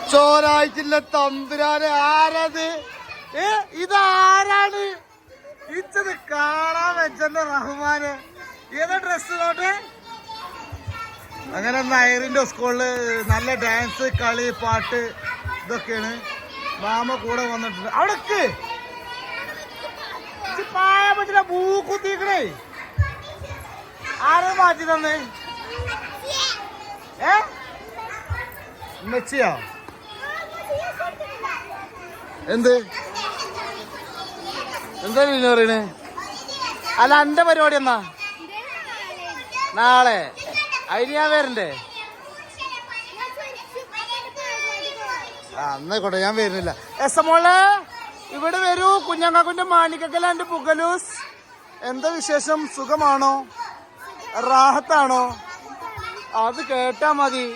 പടച്ചോനായിട്ടില്ല തമ്പുരാന്. ആരത്? ഇതാരാണ്? ഇച്ചത് കാണാൻ വെച്ചെന്റെ റഹ്മാന്. ഏതാ ഡ്രസ് നോട്ടെ? അങ്ങനെ നയറിന്റെ സ്കൂളില് നല്ല ഡാൻസ്, കളി, പാട്ട് ഇതൊക്കെയാണ്. മാമ കൂടെ വന്നിട്ടുണ്ട്. അവിടേക്ക് പായ പറ്റില്ല, മൂക്കുത്തിക്കണേ. ആരും മാറ്റി തന്നെ? മെച്ചിയോ? എന്ത് എന്താ നീ പറയണേ? അല്ല, എന്റെ പരിപാടി എന്നാ? നാളെ. അതിന് ഞാൻ വരണ്ടേ? എന്നായിക്കോട്ടെ, ഞാൻ വരുന്നില്ല. എസ് മോളെ ഇവിടെ വരൂ. കുഞ്ഞങ്ങാക്കുന്റെ മാണിക്കക്കലാണ്ട് പുകലൂസ്. എന്താ വിശേഷം? സുഖമാണോ? റാഹത്താണോ? അത് കേട്ടാ മതി.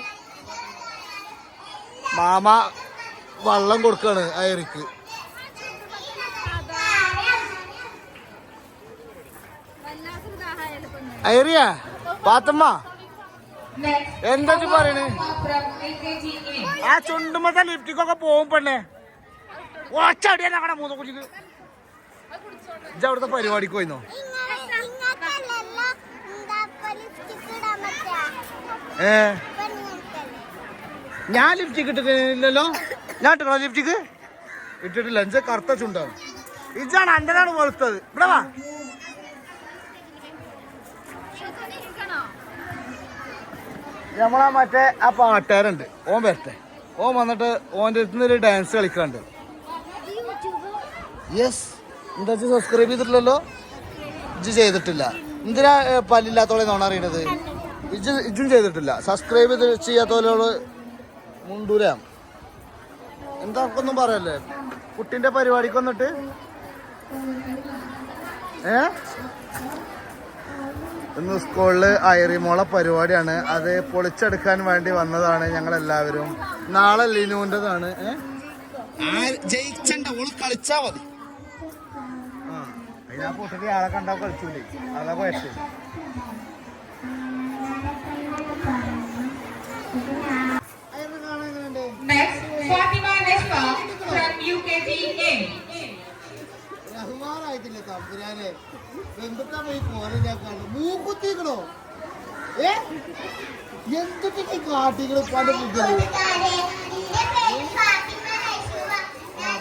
മാമ വള്ളം കൊടുക്കാണ് അയറിക്ക്. അയറിയാ പാത്തമ്മ എന്താ പറയണേ? ആ ചുണ്ടുമ്പത്തെ ലിഫ്റ്റിക്കൊക്കെ പോകും പെണ്ണേ. ഒച്ചടിയാ ഞങ്ങളുടെ മൂന്ന് കുഞ്ഞിക്ക്. ഇജ്ജ് അവിടുത്തെ പരിപാടിക്ക് പോയിന്നോ? ഞാൻ ലിപ്സ്റ്റിക് ഇട്ടിട്ടില്ലല്ലോ. ഞാൻ ഇട്ടോ ലിപ്സ്റ്റിക്? ഇട്ടിട്ടില്ല. എന്റെ കറുത്ത ചുണ്ടാണ്. ഇജാണ് അൻ്റെതാണ് വെളുത്തത്. ഇവിടെ വാ. നമ്മളാ മറ്റേ ആ പാട്ടുകാരുണ്ട്, ഓൻ വരട്ടെ. ഓൻ വന്നിട്ട് ഓൻ്റെ അടുത്തുനിന്നൊരു ഡാൻസ് കളിക്കാണ്ട്. യെസ്. എന്താ സബ്സ്ക്രൈബ് ചെയ്തിട്ടില്ലല്ലോ? ഇജ്ജ് ചെയ്തിട്ടില്ല. എന്തിനാ പല്ലില്ലാത്തോളെ നോണ അറിയണത്? ഇജ്ജും ചെയ്തിട്ടില്ല. സബ്സ്ക്രൈബ് ചെയ്യാത്തോലോട് മുണ്ടൂരാം. എന്താ ഒന്നും പറയല്ലേ? കുട്ടിന്റെ പരിപാടിക്ക് വന്നിട്ട് ഇന്ന് സ്കൂളില് ഐറിമോളെ പരിപാടിയാണ്. അത് പൊളിച്ചെടുക്കാൻ വേണ്ടി വന്നതാണ് ഞങ്ങളെല്ലാവരും. നാളെ ലിനുവിൻ്റെതാണ്. ജയിച്ചണ്ട, ഓള് കളിച്ചാ മതി. അതിനാ പൊട്ടിട്ട് ആളെ കണ്ടാ കളിച്ചൂലേ, അതാ കുഴപ്പം. റഹ്മാനായിട്ടില്ല തമ്പുരാനെ. എന്തിട്ടാ പോയി കോലഞ്ഞാക്കാണ്? മൂക്കുത്തിക്കണോ? എന്തിട്ട് കാട്ടിക്കണോ? പല കുട്ടികൾ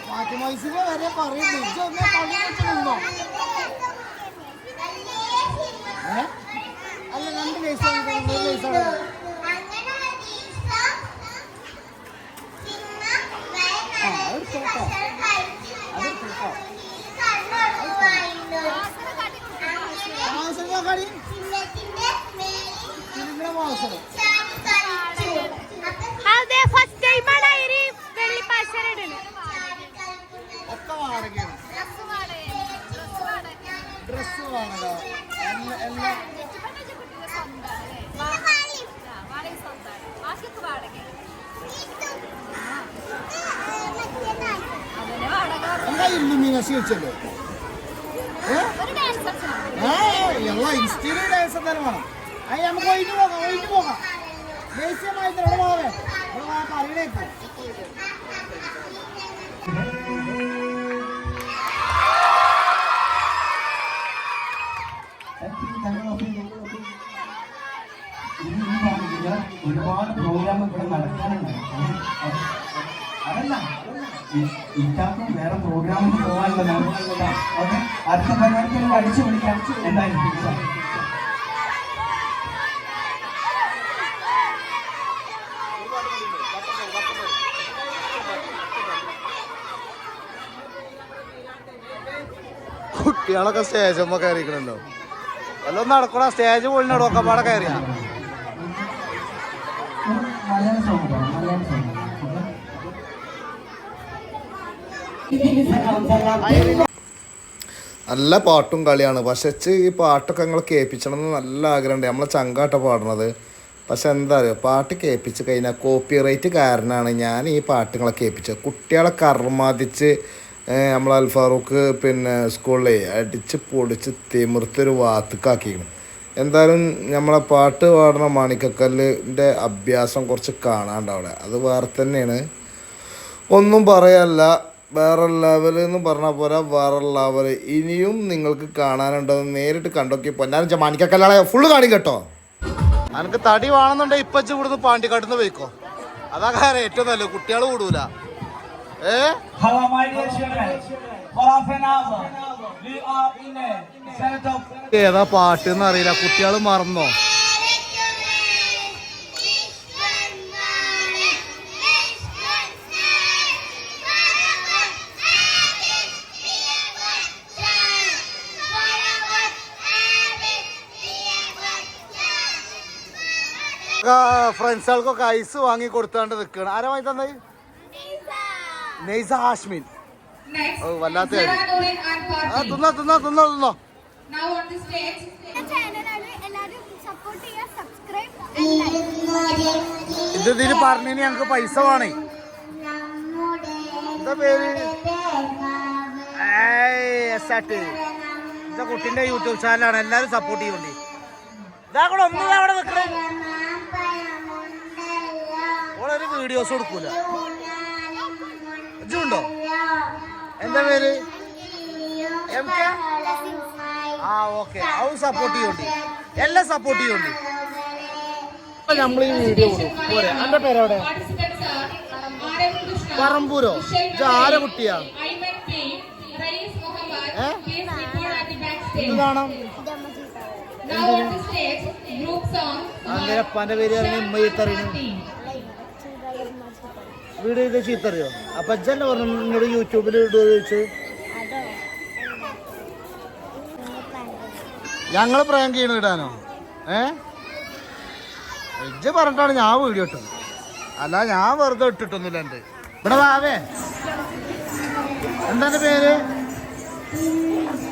ഫാത്തിമൈസിമ വരെ പറയുന്നു. ഇജ്ജൊന്നെ കളി വെച്ചിട്ടുണ്ടോ? അല്ല, 2 വയസ്സാണ്, 3 വയസ്സാണ്. ഡ്രസ് വാങ്ങണോ? എന്താ ഇല്ലുമിനേഷൻ വെച്ചല്ലോ? എല്ലാ ഇൻസ്റ്റീരിയർ ഡാൻസ് എന്തായാലും വേണം. അത് നമുക്ക് ഒഴിഞ്ഞു പോകാം. ദേശീയമായി പോവേ പറയണേക്ക്. ഒരുപാട് പ്രോഗ്രാം ഇവിടെ നടക്കാനുണ്ട്. അതല്ല, ഇറ്റാക്കും വേറെ പ്രോഗ്രാമിന് പോകാനുള്ള അടുത്ത പരിപാടിക്ക് അടിച്ചു വിളിക്കാം. എന്തായാലും കുട്ടികളൊക്കെ സ്റ്റേജുമ്പോ കയറിക്കണല്ലോ. എല്ലാം നടക്കണ സ്റ്റേജ് പൊളിനോട് ഒക്കെപ്പാടെ കയറിയാ. നല്ല പാട്ടും കളിയാണ്. പക്ഷെ ഈ പാട്ടൊക്കെ നിങ്ങൾ കേൾപ്പിച്ചണം എന്ന് നല്ല ആഗ്രഹമുണ്ട്. നമ്മളെ ചങ്കാട്ട പാടണത്. പക്ഷെ എന്താ പറയുക, പാട്ട് കേൾപ്പിച്ച് കഴിഞ്ഞാൽ കോപ്പിറൈറ്റ് കാരണമാണ് ഞാൻ ഈ പാട്ടുകളെ കേൾപ്പിച്ചത്. കുട്ടികളെ കർമാദിച്ച് നമ്മൾ അൽഫാറൂഖ് പിന്നെ സ്കൂളിലെ അടിച്ച് പൊടിച്ച് തിമിർത്തൊരു വാത്തുക്കാക്കിയിരുന്നു. എന്തായാലും നമ്മളെ പാട്ട് പാടുന്ന മാണിക്കക്കല്ലിൻ്റെ അഭ്യാസം കുറച്ച് കാണാണ്ട് അവിടെ. അത് വേറെ തന്നെയാണ്. ഒന്നും പറയല്ല, വേറെ ലെവൽ എന്ന് പറഞ്ഞാൽ പോരാ, വേറെ ലെവൽ. ഇനിയും നിങ്ങൾക്ക് കാണാനുണ്ടെന്ന് നേരിട്ട് കണ്ടോക്കി പൊന്നാരം മാണിക്കല്ലാളെ ഫുള്ള് കാണി കേട്ടോ. എനിക്ക് തടി വേണമെന്നുണ്ടെങ്കിൽ ഇപ്പച്ച് ഇവിടുന്ന് പാണ്ടിക്കാട്ടിന്ന് പോയിക്കോ, അതാ കാര്യം ഏറ്റവും നല്ലത്, കുട്ടികൾ കൂടൂല. ഏതാ പാട്ട് എന്ന് അറിയില്ല, കുട്ടികൾ മറന്നോ? ഫ്രണ്ട്സുകൾക്കൊക്കെ ഐസ് വാങ്ങി കൊടുത്താണ്ട് നിൽക്കണം. ആരാ വാങ്ങി തന്നത്? നെയ്സ ഹാഷ്മിൻ. വല്ലാത്ത തിന്നോ. ഇത് ഇതിന് പറഞ്ഞു ഞങ്ങക്ക് പൈസ വേണേ. എന്താ പേര്? എന്റെ കുട്ടിന്റെ യൂട്യൂബ് ചാനലാണ്, എല്ലാരും സപ്പോർട്ട് ചെയ്യോണ്ടി. ഇതാ കൂടെ ഒന്നും അവിടെ നിൽക്കണേ, ഓളൊരു വീഡിയോസ് കൊടുക്കൂല. ഇജുണ്ടോ? എന്താ പേര്? ആ ഓക്കെ, അത് സപ്പോർട്ട് ചെയ്യോണ്ടി, എല്ലാം സപ്പോർട്ട് ചെയ്യോണ്ടി. നമ്മൾ ഈ വീഡിയോ പോരെ. എന്റെ പേരെവിടെ? പറമ്പൂരോ? ഇത് ആരെ കുട്ടിയാ? കാണാം അങ്ങനെ അപ്പാന്റെ പേര് ഉമ്മ ചീത്തറിയണു, വീഡിയോ ചെയ്ത് ചീത്തറിയോ? അപ്പൊ അച്ഛന്നെ പറഞ്ഞു നിങ്ങളുടെ യൂട്യൂബിൽ ഇടുക ചോദിച്ചു. ഞങ്ങള് പ്രാങ്ക് ചെയ്യണ ഇടാനോ? ഇജ്ജ് പറഞ്ഞിട്ടാണ് ഞാൻ വീഡിയോ ഇട്ടത്, അല്ല ഞാൻ വെറുതെ ഇട്ടിട്ടൊന്നുമില്ല. എൻ്റെ ഇവിടെ വാവേ, എന്താ പേര്?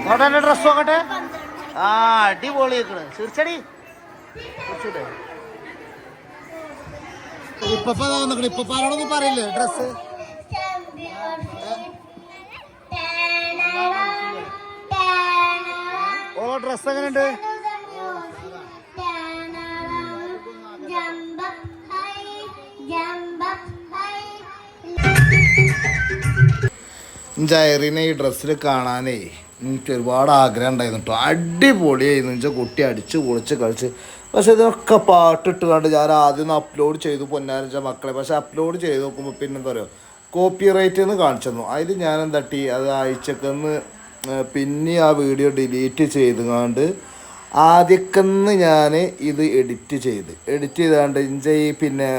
നോട്ടെ ഡ്രസ് നോക്കട്ടെ. ആ അടിപൊളി തീർച്ചടി. ഇപ്പാരോടൊന്നും പറയില്ലേ ഡ്രസ്? ഓ ഡ്രസ് എങ്ങനെയുണ്ട്? ജയറിനെ ഈ ഡ്രസ്സിൽ കാണാനേ എനിക്ക് ഒരുപാട് ആഗ്രഹം ഉണ്ടായിരുന്നു കേട്ടോ. അടിപൊളിയായിരുന്നു വെച്ചാൽ കുട്ടി അടിച്ച് പൊളിച്ച് കളിച്ച്. പക്ഷെ ഇതൊക്കെ പാട്ടിട്ട് കണ്ട് ഞാൻ ആദ്യം ഒന്ന് അപ്ലോഡ് ചെയ്തു പൊന്നാരച്ച മക്കളെ. പക്ഷെ അപ്ലോഡ് ചെയ്ത് നോക്കുമ്പോൾ പിന്നെ എന്താ പറയുക, കോപ്പി റൈറ്റ് എന്ന് കാണിച്ചു തന്നു. അതിൽ ഞാൻ തട്ടി അത് അയച്ചക്കെന്ന് പിന്നെ ആ വീഡിയോ ഡിലീറ്റ് ചെയ്തുകൊണ്ട് ആദ്യക്കെന്ന് ഞാൻ ഇത് എഡിറ്റ് ചെയ്താണ്ട് ഇഞ്ച ഈ പിന്നെ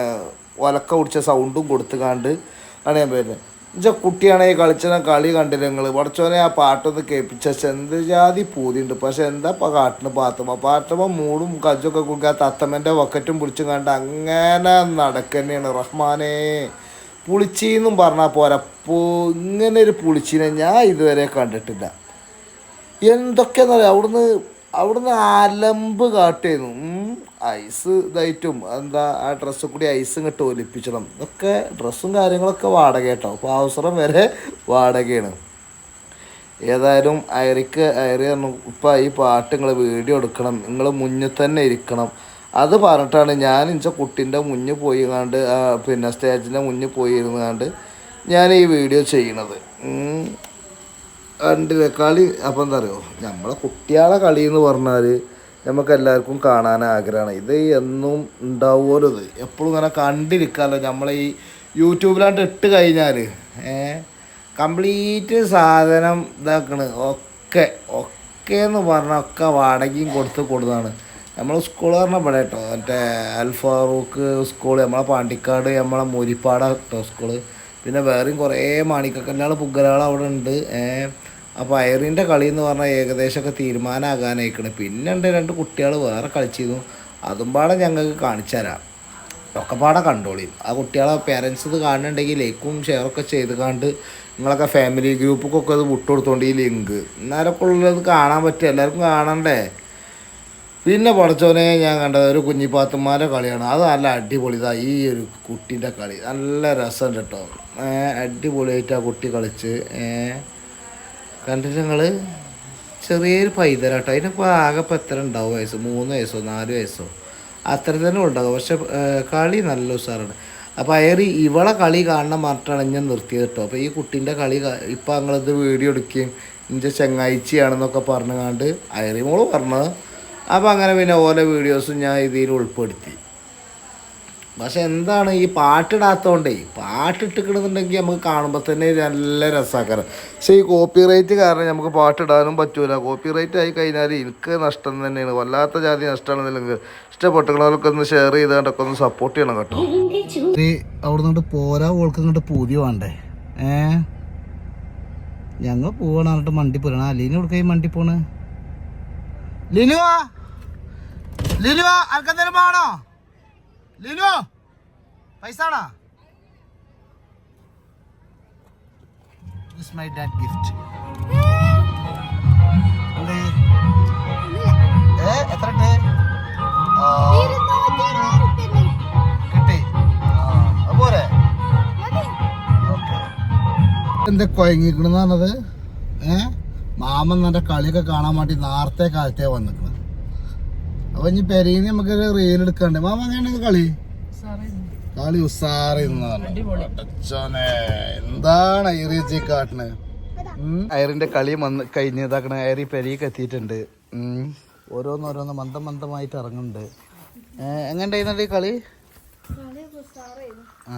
ഒലക്ക കുടിച്ച സൗണ്ടും കൊടുത്തുകാണ്ട് ആണ് ഞാൻ വരുന്നത്. എന്നുവെച്ചാൽ കുട്ടിയാണെങ്കിൽ കളിച്ച കളി കണ്ടില്ല നിങ്ങൾ. പഠിച്ചോനെ ആ പാട്ടൊന്ന് കേൾപ്പിച്ച എന്ത് ജാതി പൂതിയുണ്ട്. പക്ഷെ എന്താ ഇപ്പോൾ കാട്ടിന് പാത്തുമ്പോൾ മൂടും കജ്ജൊക്കെ കൊടുക്കുക, തത്തമ്മൻ്റെ വക്കറ്റും പിടിച്ചും കണ്ട് അങ്ങനെ നടക്കന്നെയാണ്. റഹ്മാനേ, പുളിച്ചീന്നും പറഞ്ഞാൽ പോരാ, ഇങ്ങനെ ഒരു പുളിച്ചീനെ ഞാൻ ഇതുവരെ കണ്ടിട്ടില്ല. എന്തൊക്കെയാണെന്ന് പറയാം, അവിടുന്ന് അലമ്പ് കാട്ടിയിരുന്നു. ഐസ് ഇതായിട്ടും എന്താ ആ ഡ്രസ്സ് കൂടി ഐസ് ഇങ്ങോട്ട് ഒലിപ്പിച്ചണം. ഇതൊക്കെ ഡ്രസ്സും കാര്യങ്ങളൊക്കെ വാടക കേട്ടോ, അപ്പോൾ അവസരം വരെ വാടകയാണ്. ഏതായാലും അയറി പറഞ്ഞു ഇപ്പം ഈ പാട്ട് നിങ്ങൾ വീഡിയോ എടുക്കണം, നിങ്ങൾ മുന്നിൽ തന്നെ ഇരിക്കണം. അത് പറഞ്ഞിട്ടാണ് ഞാൻ എൻ്റെ കുട്ടീൻ്റെ മുന്നിൽ പോയി കണ്ട് പിന്നെ സ്റ്റേജിൻ്റെ മുന്നിൽ പോയി ഇരുന്നാണ്ട് ഞാൻ ഈ വീഡിയോ ചെയ്യണത്. കണ്ടില്ലേ കളി? അപ്പം എന്താ പറയുക, നമ്മളെ കുട്ടികളെ കളി എന്ന് പറഞ്ഞാൽ നമുക്ക് എല്ലാവർക്കും കാണാൻ ആഗ്രഹമാണ്. ഇത് എന്നും ഉണ്ടാവുമല്ലോ, ഇത് എപ്പോഴും ഇങ്ങനെ കണ്ടിരിക്കാമല്ലോ. നമ്മളെ ഈ യൂട്യൂബിലാണ്ട് ഇട്ട് കഴിഞ്ഞാൽ കംപ്ലീറ്റ് സാധനം ഇതാക്കണ് ഒക്കെ എന്ന് പറഞ്ഞാൽ ഒക്കെ വാടകയും കൊടുത്തതാണ്. നമ്മൾ സ്കൂൾ പറഞ്ഞാൽ ഇവിടെ കേട്ടോ, മറ്റേ അൽഫാറൂഖ് സ്കൂൾ, നമ്മളെ പാണ്ടിക്കാട്, നമ്മളെ മുരിപ്പാട കേട്ടോ സ്കൂള്. പിന്നെ വേറെയും കുറേ മാണിക്കക്കല്ലാൾ പുഗരാൾ അവിടെ ഉണ്ട്. അപ്പോൾ അയറിൻ്റെ കളി എന്ന് പറഞ്ഞാൽ ഏകദേശമൊക്കെ തീരുമാനമാകാനായിക്കണ്. പിന്നെ ഉണ്ട് 2 കുട്ടികൾ വേറെ കളിച്ചിരുന്നു, അതും പാടെ ഞങ്ങൾക്ക് കാണിച്ചു തരാം. ഒക്കെ പാടെ കണ്ടോളി. ആ കുട്ടികളെ പേരൻസ് ഇത് കാണുന്നുണ്ടെങ്കിൽ ലൈക്കും ഷെയറൊക്കെ ചെയ്ത് കണ്ട് നിങ്ങളൊക്കെ ഫാമിലി ഗ്രൂപ്പൊക്കെ അത് വിട്ടുകൊടുത്തോണ്ട് ഈ ലിങ്ക് എന്നാലൊക്കെ ഉള്ളത് കാണാൻ പറ്റും, എല്ലാവർക്കും കാണണ്ടേ. പിന്നെ പഠിച്ചോനെ ഞാൻ കണ്ടത് ഒരു കുഞ്ഞിപ്പാത്തുമാരുടെ കളിയാണ്. അത് നല്ല അടിപൊളി. ഇതാ ഈ ഒരു കുട്ടീൻ്റെ കളി നല്ല രസമുണ്ട് കേട്ടോ. അടിപൊളിയായിട്ട് ആ കുട്ടി കളിച്ച് കണ്ടിട്ട് ഞങ്ങൾ ചെറിയൊരു പൈതലാട്ടോ. അതിനിപ്പോൾ ആകെ ഇപ്പോൾ എത്ര ഉണ്ടാവും വയസ്സ്? 3 വയസ്സോ 4 വയസ്സോ അത്ര തന്നെ ഉണ്ടാകും. പക്ഷെ കളി നല്ല ഉഷാറാണ്. അപ്പോൾ അയറി ഇവളെ കളി കാണണം പറഞ്ഞിട്ടാണ് ഞാൻ നിർത്തിയത് കേട്ടോ. അപ്പോൾ ഈ കുട്ടീൻ്റെ കളി ഇപ്പം ഞങ്ങളിത് വീഡിയോ എടുക്കുകയും ഇൻ്റെ ചങ്ങാഴ്ചയാണെന്നൊക്കെ പറഞ്ഞുകൊണ്ട് അയറി മോള് പറഞ്ഞത്. അപ്പോൾ അങ്ങനെ പിന്നെ ഓരോ വീഡിയോസും ഞാൻ ഇതിൽ ഉൾപ്പെടുത്തി. പക്ഷെ എന്താണ് ഈ പാട്ടിടാത്തതുകൊണ്ടേ, പാട്ടിട്ടിക്കണമെന്നുണ്ടെങ്കിൽ നമുക്ക് കാണുമ്പോൾ തന്നെ നല്ല രസമാക്കാറ്. പക്ഷേ ഈ കോപ്പി റൈറ്റ് കാരണം നമുക്ക് പാട്ടിടാനും പറ്റൂല. കോപ്പി റൈറ്റ് ആയി കഴിഞ്ഞാൽ എനിക്ക് നഷ്ടം തന്നെയാണ്, വല്ലാത്ത ജാതി നഷ്ടമാണെന്നില്ലെങ്കിൽ ഇഷ്ടപ്പെട്ടുകളൊക്കെ ഒന്ന് ഷെയർ ചെയ്താണ്ടൊക്കെ ഒന്ന് സപ്പോർട്ട് ചെയ്യണം കേട്ടോ. അവിടെ നിന്നിട്ട് പോരാ ഓൾക്ക് ഇങ്ങോട്ട് പൂതി വേണ്ടേ? ഞങ്ങൾ പോവാണ് പറഞ്ഞിട്ട് മണ്ടി പോരണം. ലീനു കൊടുക്കായി മണ്ടി പോണ്. ലിനുവാ ലിനുവാ അനക്കെന്തേലും വേണോ? ലിനു പൈസ ആണോ? My dad gift. എത്ര കിട്ടി? അതുപോലെ എന്താ കുഴങ്ങിക്കണെന്ന് പറഞ്ഞത്? മാമൻ എൻ്റെ കളിയൊക്കെ കാണാൻ വേണ്ടി നേരത്തെ കാലത്തേ വന്നിക്കണം. അപ്പൊ ഇനി പെരയിന്ന് നമുക്ക് റീൽ എടുക്കണ്ടേ? മാമ അങ്ങനെയാണെങ്കിൽ കളി ഉസാറിന്നതാണ്. എന്താണ് ഐറിയ കാട്ടിന്? അയറിന്റെ കളി വന്ന് കഴിഞ്ഞ് ഇതാക്കണ അയറി പെരയ്ക്ക് എത്തിയിട്ടുണ്ട്. ഓരോന്നോരോന്ന് മന്ദമായിട്ട് ഇറങ്ങുന്നുണ്ട്. എങ്ങനെ ഉണ്ടായിരുന്നല്ലേ കളി? ആ